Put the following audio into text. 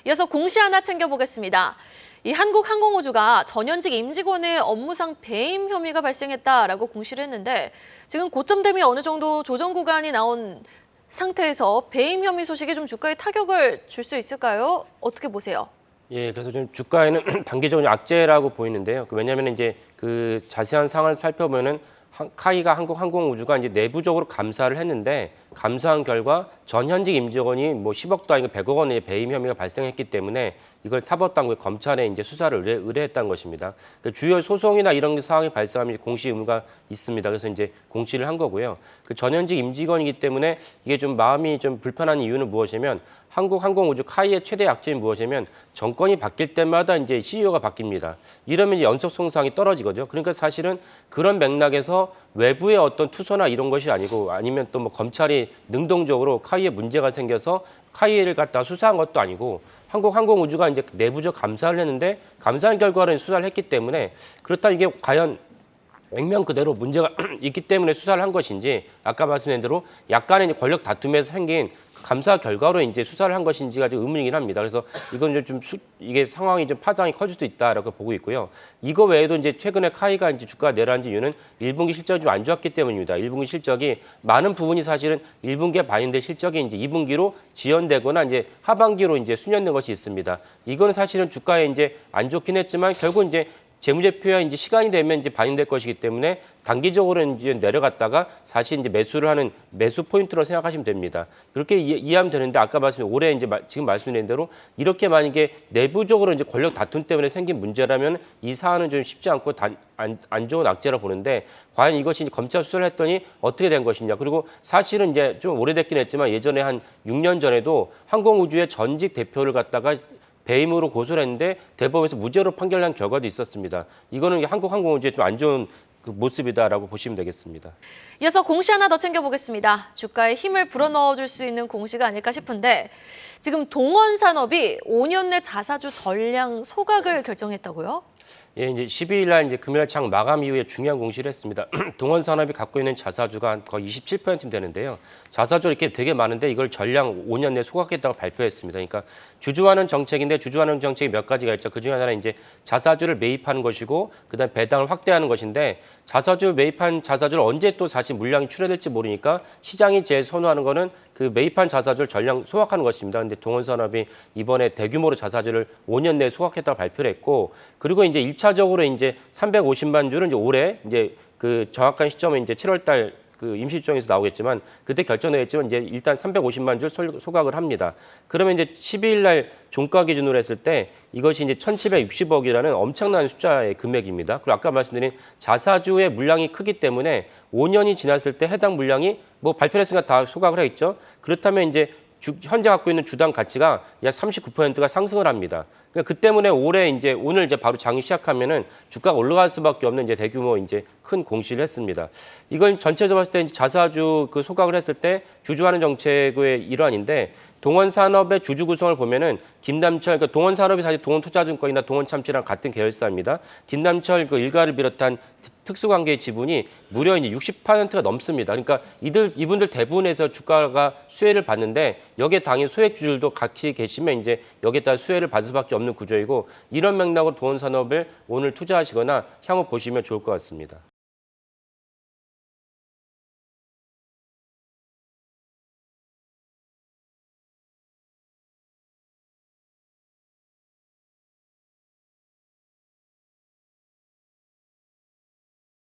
이어서 공시 하나 챙겨보겠습니다. 이 한국항공우주가 전현직 임직원의 업무상 배임 혐의가 발생했다라고 공시를 했는데 지금 고점됨이 어느 정도 조정 구간이 나온 상태에서 배임 혐의 소식이 좀 주가에 타격을 줄 수 있을까요? 어떻게 보세요? 예, 그래서 좀 주가에는 단기적으로 악재라고 보이는데요. 왜냐하면 이제 그 자세한 상황을 살펴보면은 카이가 한국항공우주가 이제 내부적으로 감사를 했는데 감사한 결과 전 현직 임직원이 뭐 10억도 아니고 100억 원의 배임 혐의가 발생했기 때문에 이걸 사법당국에 검찰에 이제 수사를 의뢰했다는 것입니다. 그 주요 소송이나 이런 사항이 발생하면 공시 의무가 있습니다. 그래서 이제 공시를 한 거고요. 그 전 현직 임직원이기 때문에 이게 좀 마음이 좀 불편한 이유는 무엇이냐면 한국항공우주 카이의 최대 약점이 무엇이냐면 정권이 바뀔 때마다 이제 CEO가 바뀝니다. 이러면 이제 연속성상이 떨어지거든요. 그러니까 사실은 그런 맥락에서 외부의 어떤 투소나 이런 것이 아니고 아니면 또 뭐 검찰이 능동적으로 카이에 문제가 생겨서 카이를 갖다 수사한 것도 아니고 한국항공우주가 이제 내부적 감사를 했는데 감사한 결과를 수사를 했기 때문에 그렇다 이게 과연 액면 그대로 문제가 있기 때문에 수사를 한 것인지 아까 말씀드린 대로 약간의 이제 권력 다툼에서 생긴 감사 결과로 이제 수사를 한 것인지가 좀 의문이긴 합니다. 그래서 이건 좀 이게 상황이 좀 파장이 커질 수 있다라고 보고 있고요. 이거 외에도 이제 최근에 카이가 이제 주가가 내려앉은 이유는 1분기 실적이 좀 안 좋았기 때문입니다. 1분기 실적이 많은 부분이 사실은 1분기에 반영된 실적이 이제 2분기로 지연되거나 이제 하반기로 이제 수년된 것이 있습니다. 이거는 사실은 주가에 이제 안 좋긴 했지만 결국 이제 재무제표야 이제 시간이 되면 이제 반영될 것이기 때문에 단기적으로 이제 내려갔다가 사실 이제 매수를 하는 매수 포인트로 생각하시면 됩니다. 그렇게 이해하면 되는데 아까 말씀드린 올해 이제 지금 말씀드린 대로 이렇게 만약에 내부적으로 이제 권력 다툼 때문에 생긴 문제라면 이 사안은 좀 쉽지 않고 안 좋은 악재라 보는데 과연 이것이 이제 검찰 수사를 했더니 어떻게 된 것이냐. 그리고 사실은 이제 좀 오래됐긴 했지만 예전에 한 6년 전에도 항공우주의 전직 대표를 갖다가 배임으로 고소를 했는데 대법원에서 무죄로 판결난 결과도 있었습니다. 이거는 한국항공우주의 좀 안 좋은 그 모습이다라고 보시면 되겠습니다. 이어서 공시 하나 더 챙겨보겠습니다. 주가에 힘을 불어넣어줄 수 있는 공시가 아닐까 싶은데 지금 동원산업이 5년 내 자사주 전량 소각을 결정했다고요? 예, 이제 12일 날 이제 금요일 장 마감 이후에 중요한 공시를 했습니다. 동원산업이 갖고 있는 자사주가 거의 27% 되는데요. 자사주 이렇게 되게 많은데 이걸 전량 5년 내에 소각했다고 발표했습니다. 그러니까 주주하는 정책인데 주주하는 정책이 몇 가지가 있죠. 그중에 하나는 이제 자사주를 매입하는 것이고 그다음 배당을 확대하는 것인데 자사주 매입한 자사주를 언제 또 다시 물량이 출하될지 모르니까 시장이 제일 선호하는 거는 그 매입한 자사주를 전량 소각하는 것입니다. 근데 동원산업이 이번에 대규모로 자사주를 5년 내에 소각했다고 발표를 했고 그리고 이제 1차적으로 이제 350만 주를 이제 올해 이제 그 정확한 시점은 이제 7월 달 그 임시일정에서 나오겠지만 그때 결정되겠지만 이제 일단 350만 줄 소각을 합니다. 그러면 이제 12일 날 종가 기준으로 했을 때 이것이 이제 1,760억이라는 엄청난 숫자의 금액입니다. 그리고 아까 말씀드린 자사주의 물량이 크기 때문에 5년이 지났을 때 해당 물량이 뭐 발표를 했으니까 다 소각을 하겠죠. 그렇다면 이제 현재 갖고 있는 주당 가치가 약 39%가 상승을 합니다. 그러니까 그 때문에 올해 이제 오늘 이제 바로 장이 시작하면은 주가가 올라갈 수밖에 없는 이제 대규모 이제 큰 공시를 했습니다. 이건 전체적으로 봤을 때 이제 자사주 그 소각을 했을 때 주주하는 정책의 일환인데 동원산업의 주주 구성을 보면은 김남철, 그러니까 동원산업이 사실 동원투자증권이나 동원참치랑 같은 계열사입니다. 김남철 그 일가를 비롯한 특수관계의 지분이 무려 이제 60%가 넘습니다. 그러니까 이분들 대부분에서 주가가 수혜를 받는데 여기에 당연 소액주주들도 같이 계시면 이제 여기에 따라 수혜를 받을 수밖에 없는 구조이고 이런 맥락으로 동원산업을 오늘 투자하시거나 향후 보시면 좋을 것 같습니다.